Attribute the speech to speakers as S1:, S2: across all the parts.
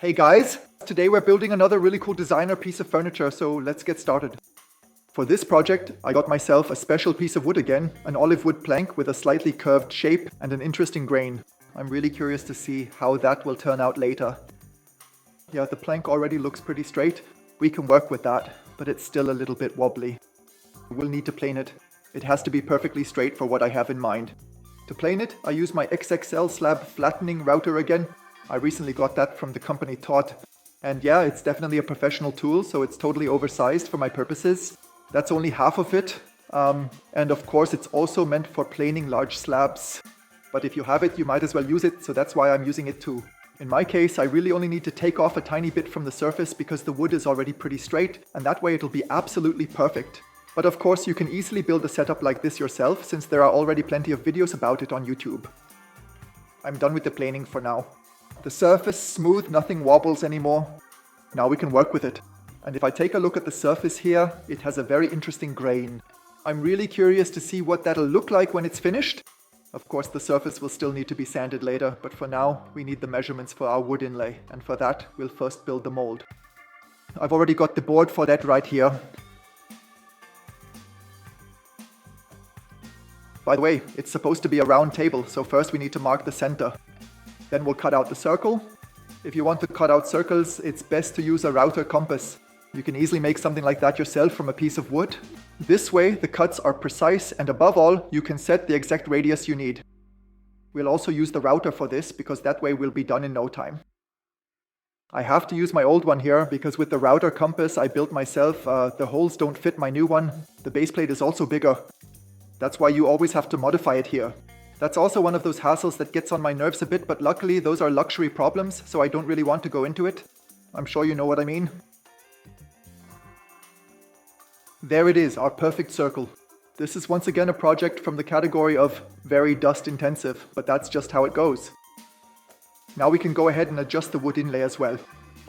S1: Hey guys, today we're building another really cool designer piece of furniture, so let's get started. For this project, I got myself a special piece of wood again, an olive wood plank with a slightly curved shape and an interesting grain. I'm really curious to see how that will turn out later. Yeah, the plank already looks pretty straight. We can work with that, but it's still a little bit wobbly. We'll need to plane it. It has to be perfectly straight for what I have in mind. To plane it, I use my XXL slab flattening router again. I recently got that from the company Todd. And yeah, it's definitely a professional tool, so it's totally oversized for my purposes. That's only half of it. And of course, it's also meant for planing large slabs. But if you have it, you might as well use it, so that's why I'm using it too. In my case, I really only need to take off a tiny bit from the surface because the wood is already pretty straight, and that way it'll be absolutely perfect. But of course, you can easily build a setup like this yourself, since there are already plenty of videos about it on YouTube. I'm done with the planing for now. The surface smooth, nothing wobbles anymore. Now we can work with it. And if I take a look at the surface here, it has a very interesting grain. I'm really curious to see what that'll look like when it's finished. Of course, the surface will still need to be sanded later, but for now, we need the measurements for our wood inlay, and for that, we'll first build the mold. I've already got the board for that right here. By the way, it's supposed to be a round table, so first we need to mark the center. Then we'll cut out the circle. If you want to cut out circles, it's best to use a router compass. You can easily make something like that yourself from a piece of wood. This way, the cuts are precise, and above all, you can set the exact radius you need. We'll also use the router for this, because that way we'll be done in no time. I have to use my old one here, because with the router compass I built myself, the holes don't fit my new one. The base plate is also bigger. That's why you always have to modify it here. That's also one of those hassles that gets on my nerves a bit, but luckily those are luxury problems, so I don't really want to go into it. I'm sure you know what I mean. There it is, our perfect circle. This is once again a project from the category of very dust intensive, but that's just how it goes. Now we can go ahead and adjust the wood inlay as well.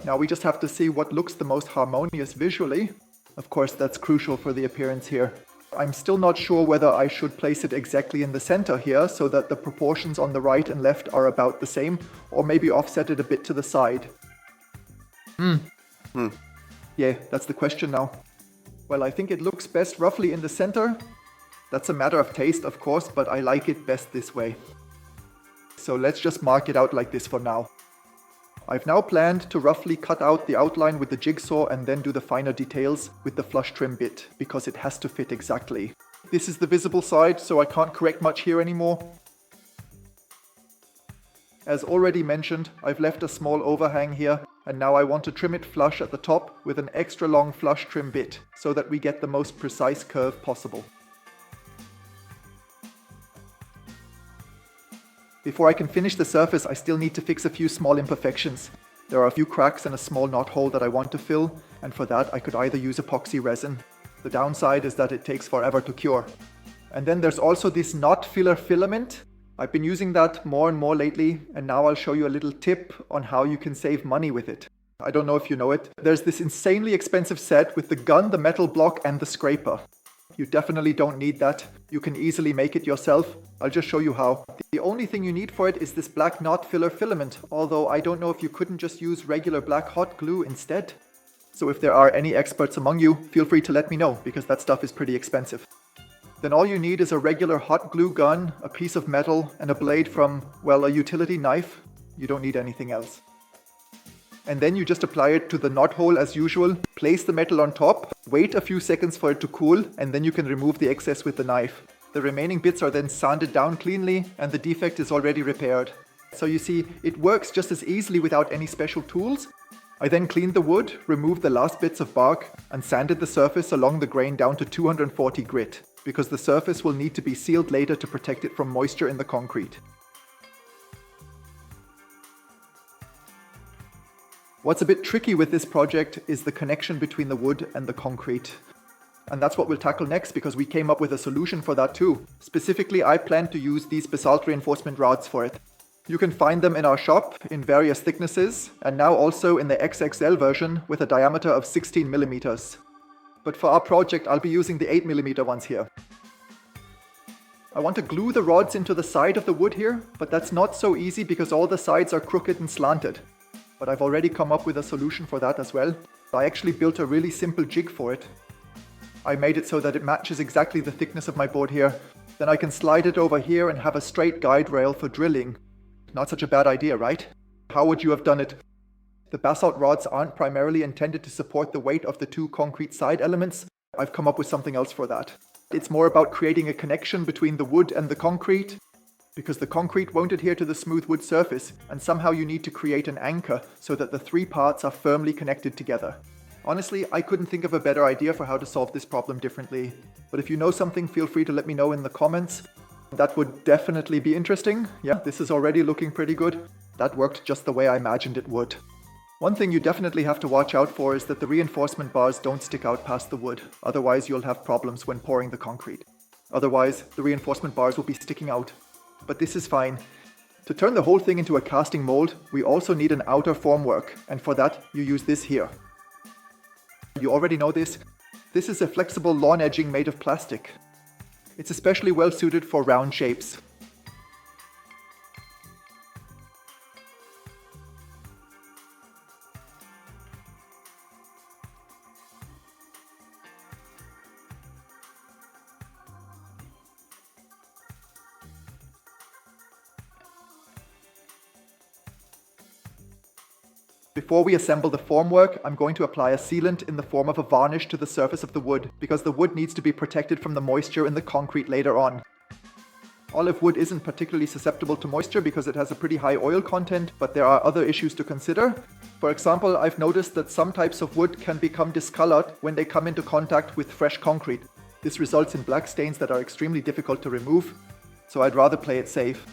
S1: Now we just have to see what looks the most harmonious visually. Of course, that's crucial for the appearance here. I'm still not sure whether I should place it exactly in the center here so that the proportions on the right and left are about the same, or maybe offset it a bit to the side. Yeah, that's the question now. Well, I think it looks best roughly in the center. That's a matter of taste, of course, but I like it best this way. So let's just mark it out like this for now. I've now planned to roughly cut out the outline with the jigsaw and then do the finer details with the flush trim bit, because it has to fit exactly. This is the visible side, so I can't correct much here anymore. As already mentioned, I've left a small overhang here, and now I want to trim it flush at the top with an extra long flush trim bit, so that we get the most precise curve possible. Before I can finish the surface, I still need to fix a few small imperfections. There are a few cracks and a small knot hole that I want to fill, and for that I could either use epoxy resin. The downside is that it takes forever to cure. And then there's also this knot filler filament. I've been using that more and more lately, and now I'll show you a little tip on how you can save money with it. I don't know if you know it. There's this insanely expensive set with the gun, the metal block, and the scraper. You definitely don't need that. You can easily make it yourself. I'll just show you how. The only thing you need for it is this black knot filler filament, although I don't know if you couldn't just use regular black hot glue instead. So if there are any experts among you, feel free to let me know, because that stuff is pretty expensive. Then all you need is a regular hot glue gun, a piece of metal, and a blade from, well, a utility knife. You don't need anything else. And then you just apply it to the knot hole as usual, place the metal on top, wait a few seconds for it to cool, and then you can remove the excess with the knife. The remaining bits are then sanded down cleanly, and the defect is already repaired. So you see, it works just as easily without any special tools. I then cleaned the wood, removed the last bits of bark, and sanded the surface along the grain down to 240 grit, because the surface will need to be sealed later to protect it from moisture in the concrete. What's a bit tricky with this project is the connection between the wood and the concrete. And that's what we'll tackle next, because we came up with a solution for that too. Specifically, I plan to use these basalt reinforcement rods for it. You can find them in our shop in various thicknesses, and now also in the XXL version with a diameter of 16 millimeters. But for our project, I'll be using the 8 millimeter ones here. I want to glue the rods into the side of the wood here, but that's not so easy because all the sides are crooked and slanted. but I've already come up with a solution for that as well. I actually built a really simple jig for it. I made it so that it matches exactly the thickness of my board here. Then I can slide it over here and have a straight guide rail for drilling. Not such a bad idea, right? How would you have done it? The basalt rods aren't primarily intended to support the weight of the two concrete side elements. I've come up with something else for that. It's more about creating a connection between the wood and the concrete, because the concrete won't adhere to the smooth wood surface, and somehow you need to create an anchor so that the three parts are firmly connected together. Honestly, I couldn't think of a better idea for how to solve this problem differently. But if you know something, feel free to let me know in the comments. That would definitely be interesting. Yeah, this is already looking pretty good. That worked just the way I imagined it would. One thing you definitely have to watch out for is that the reinforcement bars don't stick out past the wood. Otherwise, you'll have problems when pouring the concrete. Otherwise, the reinforcement bars will be sticking out. But this is fine. To turn the whole thing into a casting mold, we also need an outer formwork, and for that, you use this here. You already know this. This is a flexible lawn edging made of plastic. It's especially well suited for round shapes. Before we assemble the formwork, I'm going to apply a sealant in the form of a varnish to the surface of the wood, because the wood needs to be protected from the moisture in the concrete later on. Olive wood isn't particularly susceptible to moisture because it has a pretty high oil content, but there are other issues to consider. For example, I've noticed that some types of wood can become discolored when they come into contact with fresh concrete. This results in black stains that are extremely difficult to remove, so I'd rather play it safe.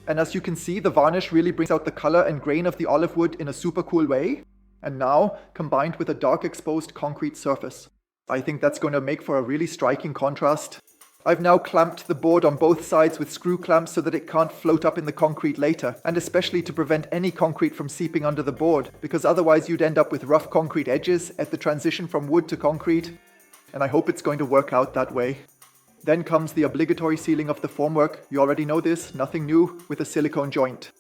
S1: And as you can see, the varnish really brings out the color and grain of the olive wood in a super cool way. And now, combined with a dark exposed concrete surface, I think that's going to make for a really striking contrast. I've now clamped the board on both sides with screw clamps so that it can't float up in the concrete later, and especially to prevent any concrete from seeping under the board, because otherwise you'd end up with rough concrete edges at the transition from wood to concrete. And I hope it's going to work out that way. Then comes the obligatory sealing of the formwork. You already know this, nothing new, with a silicone joint.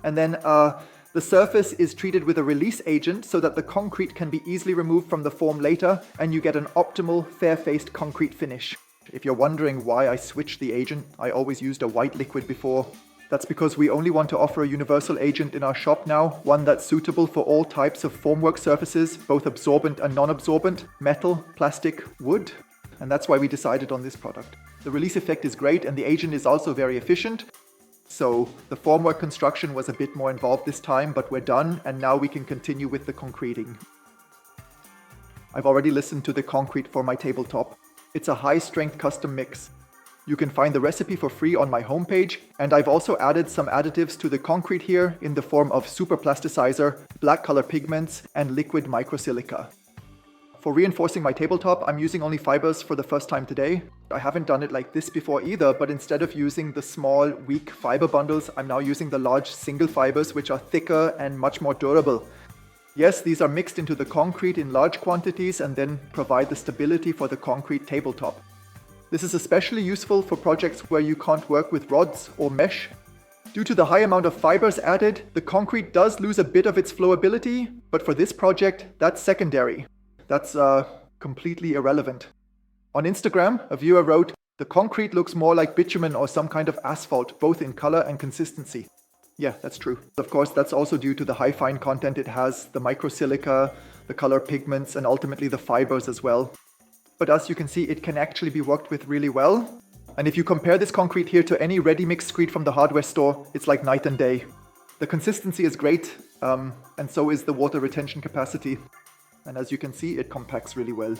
S1: And then the surface is treated with a release agent so that the concrete can be easily removed from the form later, and you get an optimal, fair-faced concrete finish. If you're wondering why I switched the agent, I always used a white liquid before. That's because we only want to offer a universal agent in our shop now, one that's suitable for all types of formwork surfaces, both absorbent and non-absorbent, metal, plastic, wood. And that's why we decided on this product. The release effect is great and the agent is also very efficient. So the formwork construction was a bit more involved this time, but we're done and now we can continue with the concreting. I've already listened to the concrete for my tabletop. It's a high-strength custom mix. You can find the recipe for free on my homepage, and I've also added some additives to the concrete here in the form of super plasticizer, black color pigments, and liquid microsilica. For reinforcing my tabletop, I'm using only fibers for the first time today. I haven't done it like this before either, but instead of using the small, weak fiber bundles, I'm now using the large single fibers, which are thicker and much more durable. Yes, these are mixed into the concrete in large quantities and then provide the stability for the concrete tabletop. This is especially useful for projects where you can't work with rods or mesh. Due to the high amount of fibers added, the concrete does lose a bit of its flowability, but for this project, that's secondary. That's completely irrelevant. On Instagram, a viewer wrote, "The concrete looks more like bitumen or some kind of asphalt, both in color and consistency." Yeah, that's true. Of course, that's also due to the high fine content it has, the microsilica, the color pigments, and ultimately the fibers as well. But as you can see, it can actually be worked with really well. And if you compare this concrete here to any ready-mix screed from the hardware store, it's like night and day. The consistency is great, and so is the water retention capacity. And as you can see, it compacts really well.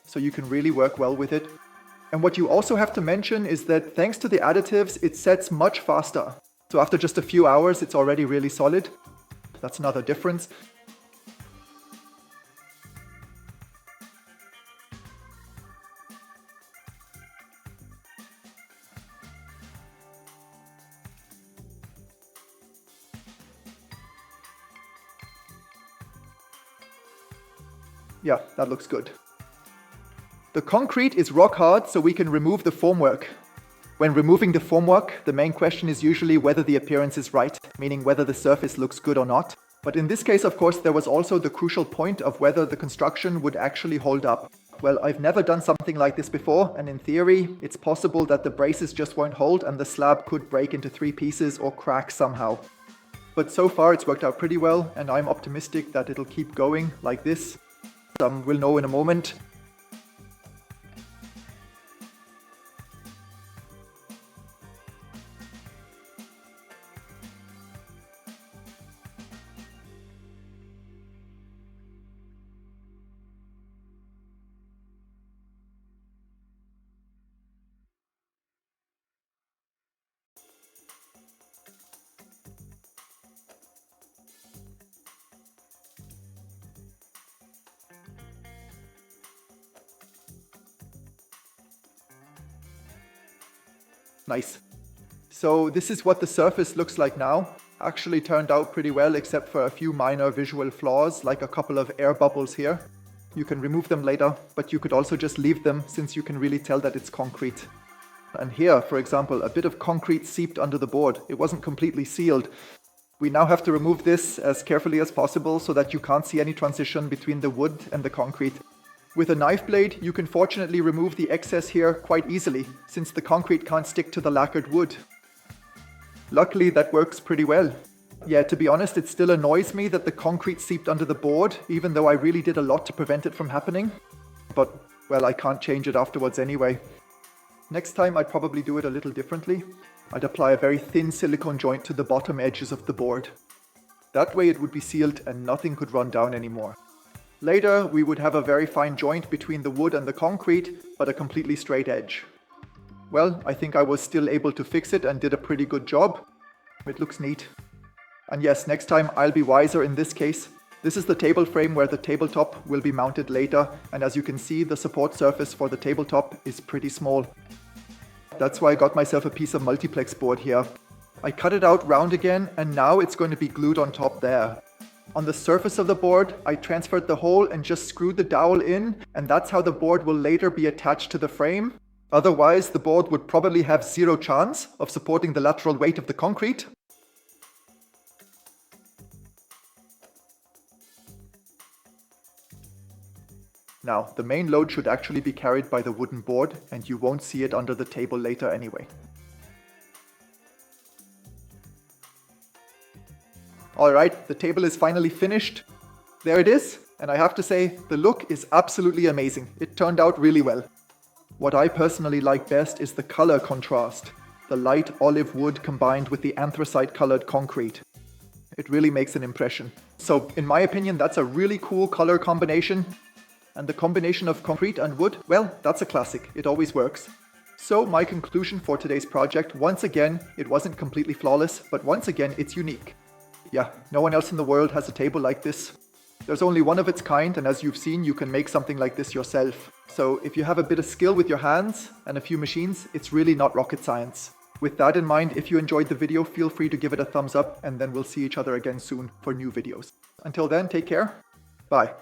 S1: So you can really work well with it. And what you also have to mention is that thanks to the additives, it sets much faster. So after just a few hours, it's already really solid. That's another difference. Yeah, that looks good. The concrete is rock hard, so we can remove the formwork. When removing the formwork, the main question is usually whether the appearance is right, meaning whether the surface looks good or not. But in this case, of course, there was also the crucial point of whether the construction would actually hold up. Well, I've never done something like this before, and in theory, it's possible that the braces just won't hold and the slab could break into 3 pieces or crack somehow. But so far it's worked out pretty well, and I'm optimistic that it'll keep going like this. We'll know in a moment. Nice. So this is what the surface looks like now. Actually turned out pretty well, except for a few minor visual flaws, like a couple of air bubbles here. You can remove them later, but you could also just leave them since you can really tell that it's concrete. And here, for example, a bit of concrete seeped under the board. It wasn't completely sealed. We now have to remove this as carefully as possible so that you can't see any transition between the wood and the concrete. With a knife blade, you can fortunately remove the excess here quite easily, since the concrete can't stick to the lacquered wood. Luckily, that works pretty well. Yeah, to be honest, it still annoys me that the concrete seeped under the board, even though I really did a lot to prevent it from happening. But, well, I can't change it afterwards anyway. Next time, I'd probably do it a little differently. I'd apply a very thin silicone joint to the bottom edges of the board. That way it would be sealed and nothing could run down anymore. Later, we would have a very fine joint between the wood and the concrete, but a completely straight edge. Well, I think I was still able to fix it and did a pretty good job. It looks neat. And yes, next time I'll be wiser in this case. This is the table frame where the tabletop will be mounted later, and as you can see, the support surface for the tabletop is pretty small. That's why I got myself a piece of multiplex board here. I cut it out round again, and now it's going to be glued on top there. On the surface of the board, I transferred the hole and just screwed the dowel in, and that's how the board will later be attached to the frame. Otherwise, the board would probably have zero chance of supporting the lateral weight of the concrete. Now, the main load should actually be carried by the wooden board, and you won't see it under the table later anyway. Alright, the table is finally finished. There it is, and I have to say, the look is absolutely amazing. It turned out really well. What I personally like best is the color contrast. The light olive wood combined with the anthracite colored concrete. It really makes an impression. So, in my opinion, that's a really cool color combination. And the combination of concrete and wood, well, that's a classic. It always works. So, my conclusion for today's project, once again, it wasn't completely flawless, but once again, it's unique. Yeah, no one else in the world has a table like this. There's only one of its kind, and as you've seen, you can make something like this yourself. So if you have a bit of skill with your hands and a few machines, it's really not rocket science. With that in mind, if you enjoyed the video, feel free to give it a thumbs up, and then we'll see each other again soon for new videos. Until then, take care. Bye.